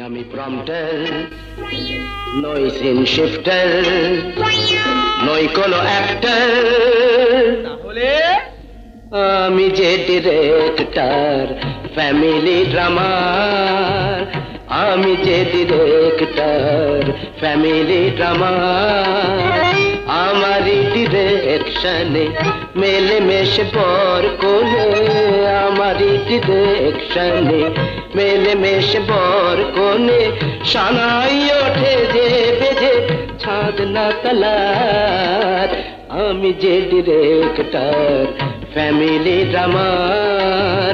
আমি প্রম্পটার নই, scene shifter নই, কোনো অ্যাক্টর। তাহলে আমি যে ডিরেক্টর ফ্যামিলি ড্রামার, আমি যে ডিরেক্টর ফ্যামিলি ড্রামার। আমারই ডিরেকশনে মেলে মেশে বর কোলে, আমারই ডিরেকশনে মেলে মেশে বর কোলে। সানাই ওঠে যে বেজে ছাদ না তলার, আমি যে ডিরেক্টর ফ্যামিলি ড্রামার,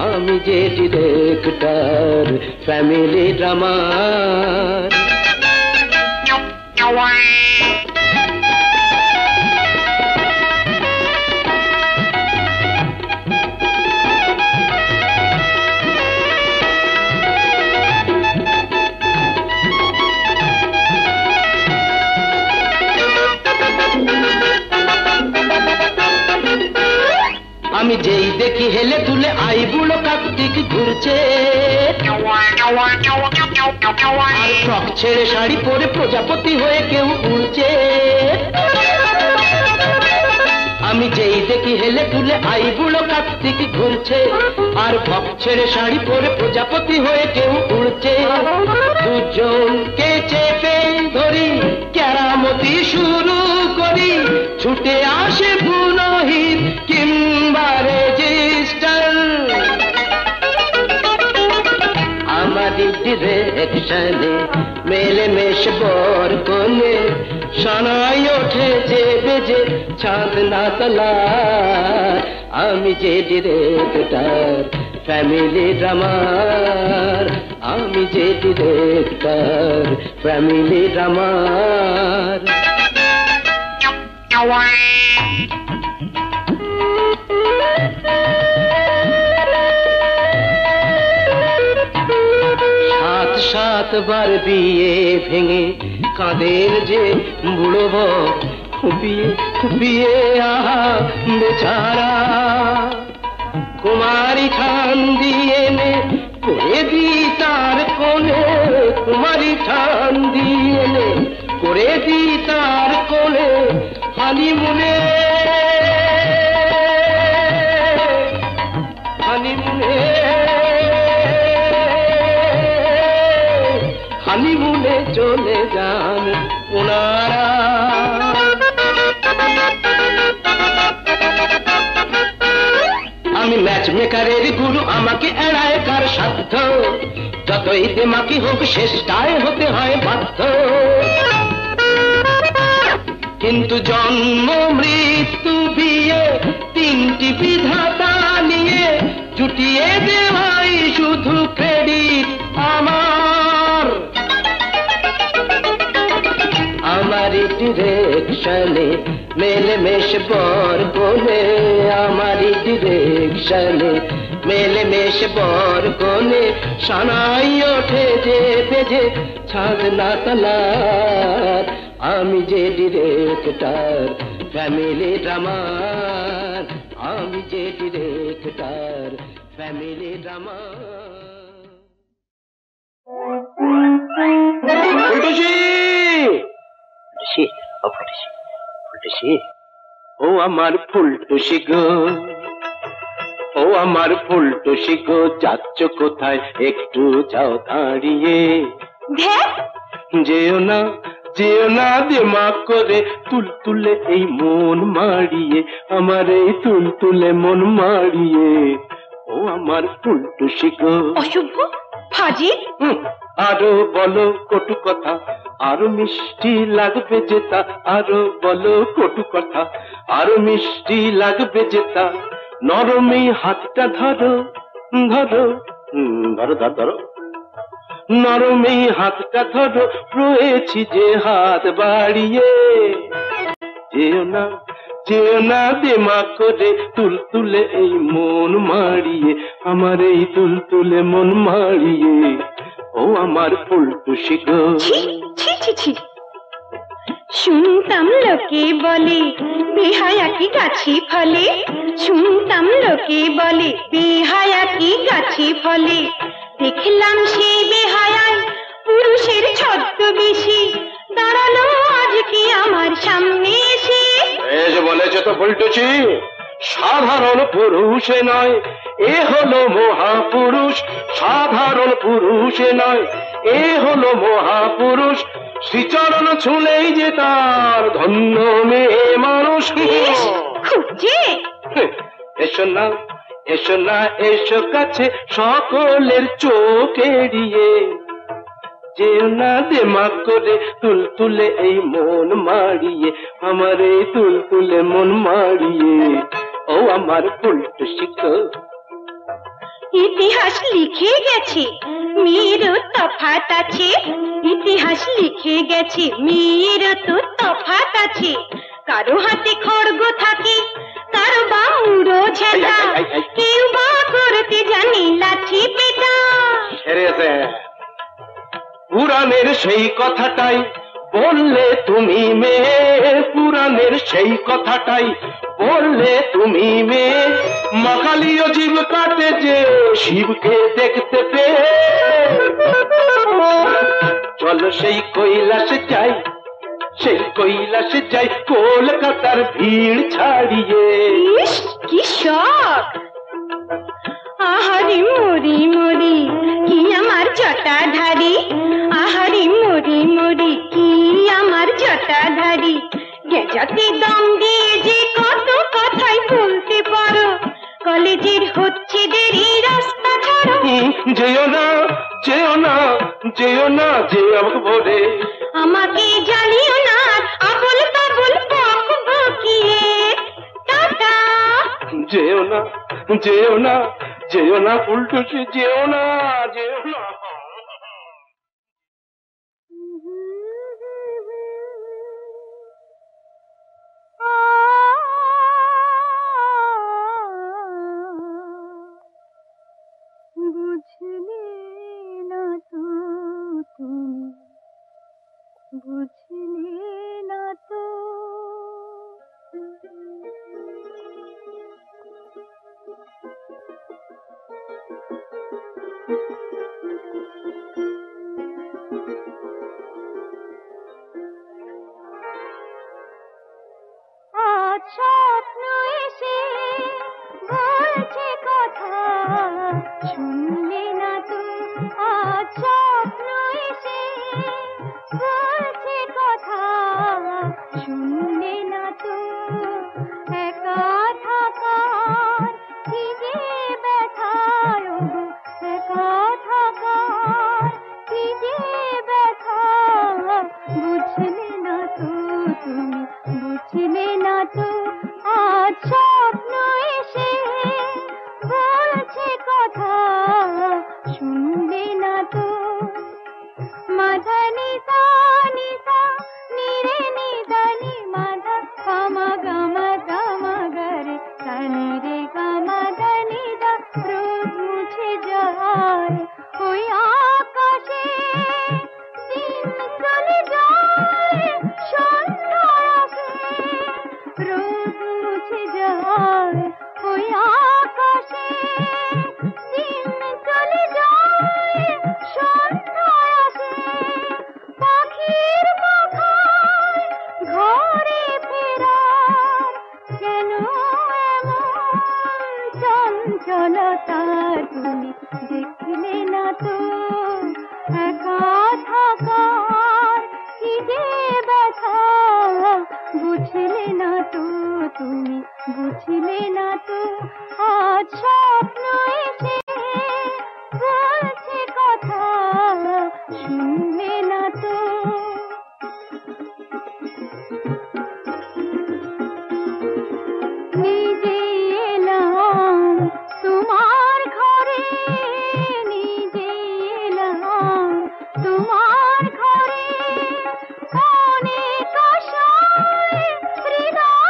আমি যে ডিরেক্টর ফ্যামিলি ড্রামার। আমি যেই দেখি হেলে তুলে আই বুড়ো কার্তিক ঘুরছে, আর ফ্রক ছেড়ে শাড়ি পরে প্রজাপতি হয়ে কেউ উড়ছে। আমি যেই দেখি হেলে তুলে আই বুড়ো কার্তিক ঘুরছে, আর ফ্রক ছেড়ে শাড়ি পরে প্রজাপতি হয়ে কেউ উড়ছে। দুজনকে চেপে ধরি কেরামতি শুরু করি, ছুটে আসে পুনহিত কিংবা রেজিস্টার। আমারই ডিরেকশনে মেলে মেশ বর কোলে, সানাই ওঠে যে বেজে ছাদ না তলার, আমি যে ডিরেক্টর ফ্যামিলি ড্রামার, আমি যে ডিরেক্টর ফ্যামিলি ড্রামার। সাতবার বিয়ে ভেঙে কাঁদের যে বুড়ো বর, খুপিয়ে খুপিয়ে আহা বেচারা। কুমারী ঠান দিয়ে নে করে দি তার কোলে, কুমারী ঠান দিয়ে নে করে দি তার কোলে। হানিমুনে হানিমুনে হানিমুনে চলে যান ওনারা। আমি ম্যাচ মেকারের গুরু, আমাকে এড়ায় কার সাধ্য, যতই দেমাকি হোক শেষটায় হতে হয় বাধ্য। কিন্তু জন্ম মৃত্যু বিয়ে তিনটি বিধাতা নিয়ে জুটিয়ে দেওয়াই শুধু ক্রেডিট আমার। আমারই ডিরেকশনে মেলে মেশ বর কোলে, আমারই ডিরেকশনে মেলে মেশ বর কোলে। সানাই ওঠে যে বেজে ছাদ না তলার, আমি যে ডিরেক্টর ফ্যামিলি ড্রামার, আমি যে ডিরেক্টর ফ্যামিলি ড্রামার। ও আমার ফুলটুসি গো, ও আমার ফুলটুসি গো, যাচ্ছ কোথায় একটু যাও দাঁড়িয়ে। যেও না যেও না দিমাগ করে তুলতুলে এই মন মারিয়ে, আমার এই তুলতুলে মন মারিয়ে। ও আমার ফুলটুসি গো। অসভ্য ফাজিল। আরো বলো কটু কথা, আরো মিষ্টি লাগবে যেতা, আরো বলো কটু কথা, আরো মিষ্টি লাগবে যেতা। নরমে হাতটা ধরো ধরো ধরো ধরো ধরো, নরমে হাতটা ধরো, রয়েছি যে হাত বাড়িয়ে। যেও না যেও না দিমাগ করে তুলতুলে এই মন মারিয়ে, আমার এই তুলতুলে মন মারিয়ে। ও আমার ফুলটুসি গো। শুনতাম লোকে বলে বেহায়া কি গাছে ফলে, শুনতাম লোকে বলে বেহায়া কি গাছে ফলে। দেখলাম সেই বেহায়ায় পুরুষের ছদ্মবেশী দাঁড়ালো আজকে আমার সামনে এসে। বেশ বলেছে তো ফুলটুচি, সাধারণ পুরুষে নয় এ হলো মহাপুরুষ, সাধারণ পুরুষে নয় এ হলো মহাপুরুষ, শ্রীচরণ ছুলেই যে তার ধন্য মেয়ে মানুষ। খুঁজছে এসো না এসো না এসো কাছে সকলের চোখ এড়িয়ে, যেও না দেমাগ করে তুলতুলে এই মন মারিয়ে, আমার এই তুলতুলে মন মারিয়ে। ও আমার ফুলটুসি গো। ইতিহাস লিখে গেছে মেয়েরও তফাৎ আছে, ইতিহাস লিখে গেছে মেয়েরও তো তফাৎ আছে। কারো হাতে খড়গ থাকে, কারো বা মুড়ো ঝেঁটা, কেউ বা করতে জানে লাঠি পেটা। সেরেছে পুরাণের সেই কথাটাই বললে তুমি মেয়ে, পুরাণের সেই কথাটাই বললে তুমি মেয়ে, মাকালীয় জীব কাটে যে শিবকে দেখতে পেয়ে। চলো সেই কৈলাসে যাই, সেই কৈলাসে যাই কলকাতার ভিড় ছাড়িয়ে। ইস, কি শখ! আহারে মরি মরি কি আমার জটাধারী, আহারে মরি মরি কি আমার জটাধারী। গেজাতে দম দিয়ে যে কত কথাই বলতে পারো, কলেজের হচ্ছে দেরি রাস্তা ছাড়ো। যেও না যেও না যেও না যে আমাকে ভরে, আমাকে জ্বালিও না আবল তাবল বক বকিয়ে। টাটা। যেও না যেও না যেও না ফুলটুসি, যেও না যেও না। বুঝলে না তো তুমি, বুঝলে না তো। আজ স্বপ্ন এসে বলছে কথা, শুনলে না তো। আজ স্বপ্ন এসে বলছে কথা, শুনলে না তো। একা থাকার কি যে ব্যথা, ওগো একা থাকার কি যে ব্যথা, বুঝলে না তো তুমি, বুঝলে না তো। আজ স্বপ্ন এসে বলছে কথা, শুনলে না তো। মাধা নিসা নিসা নিরে নিদা নি মাধা গামা গামা গামা গরে সানি রে গামা ধনি দা। রোদ মুছে যায় ওই আকাশে, দিন চলে যায় সন্ধ্যা আসে। রোদ মুছে যায় ওই আকাশে, দিন চলে যায় সন্ধ্যা আসে। পাখির পাখায় ঘরে ফেরার কেন এমন চঞ্চলতা, তুমি দেখলে না তো। একা থাকার কি যে ব্যথা, বুঝলে না তো তুমি, বুঝলে না তো। আজ স্বপ্ন এসে বলছে কথা, শুনলে না তো। নিজে এলাম তোমার ঘরে, নিজে এলাম তোমার ঘরে। অনেক আশায় হৃদয়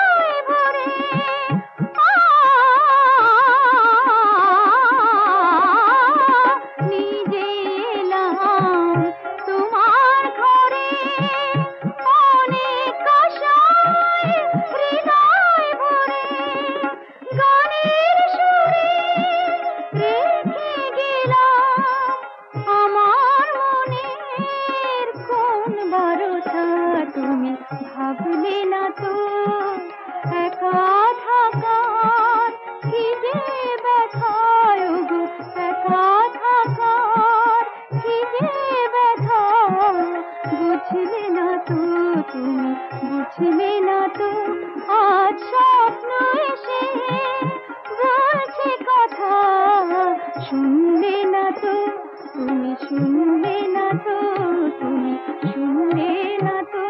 না তো, তুমি শুনলে না তো, তুমি শুনলে না তো।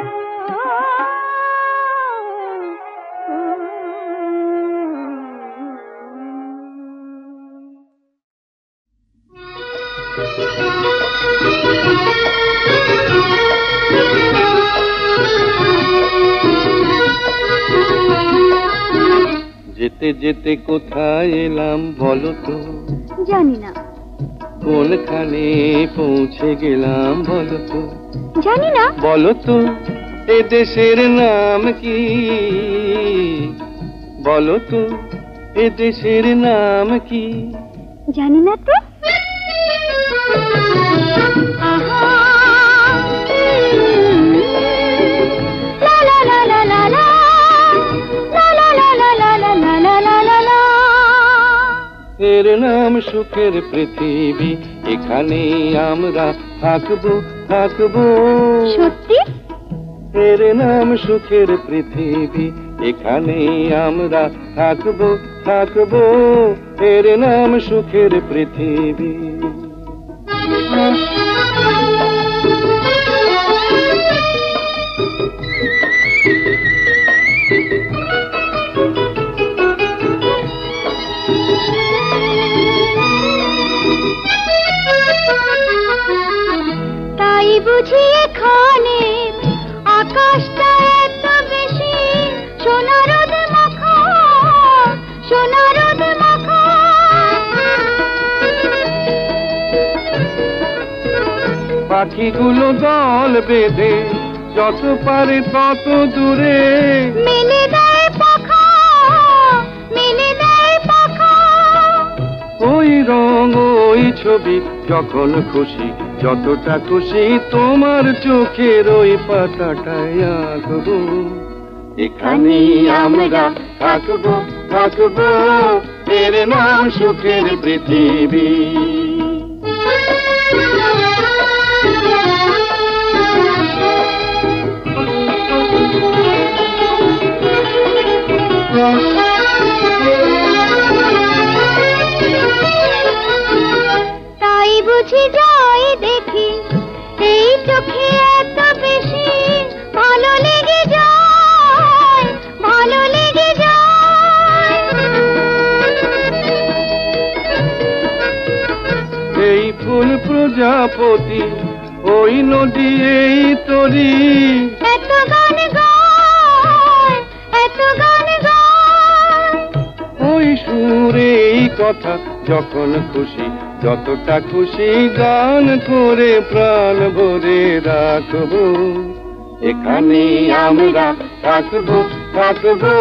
যেতে যেতে কোথায় এলাম বলো তো, জানি না। কোনখানে পৌঁছে গেলাম বলো তো, জানি না। বলো তো এ দেশের নাম কি, বলো তো এ দেশের নাম কি। জানি না তো। এর নাম সুখের পৃথিবী, এখানে আমরা থাকবো থাকবো। সত্যি? এর নাম সুখের পৃথিবী, এখানে আমরা থাকবো থাকবো। এর নাম সুখের পৃথিবী। তাই বুঝি এখানে আকাশটা এত বেশি সোনারোদ মাখা, সোনারোদ মাখা। পাখিগুলো দল বেঁধে যত পারে তত দূরে মেলে দেয় পাখা, মেলে দেয় পাখা। ওই রং ওই ছবি যখন খুশি, যতটা খুশি তোমার চোখের ওই পাতাটায় আঁকবো। এখানে আমরা থাকবো থাকবো। এর নাম সুখের পৃথিবী। তাই বুঝি যাই দেখি এই চোখে এত বেশি ভালো লেগে যায়, ভালো লেগে যায়। এই ফুল প্রজাপতি, ওই নদী এই তরি, এত গান গায়, এত গান গায়। ওই সুরে এই কথা যখন খুশি, যতটা খুশি গান করে প্রাণ ভরে রাখবো। এখানে আমরা থাকবো থাকবো।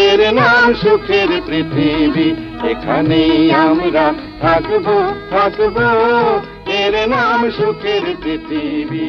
এর নাম সুখের পৃথিবী, এখানে আমরা থাকবো থাকবো। এর নাম সুখের পৃথিবী।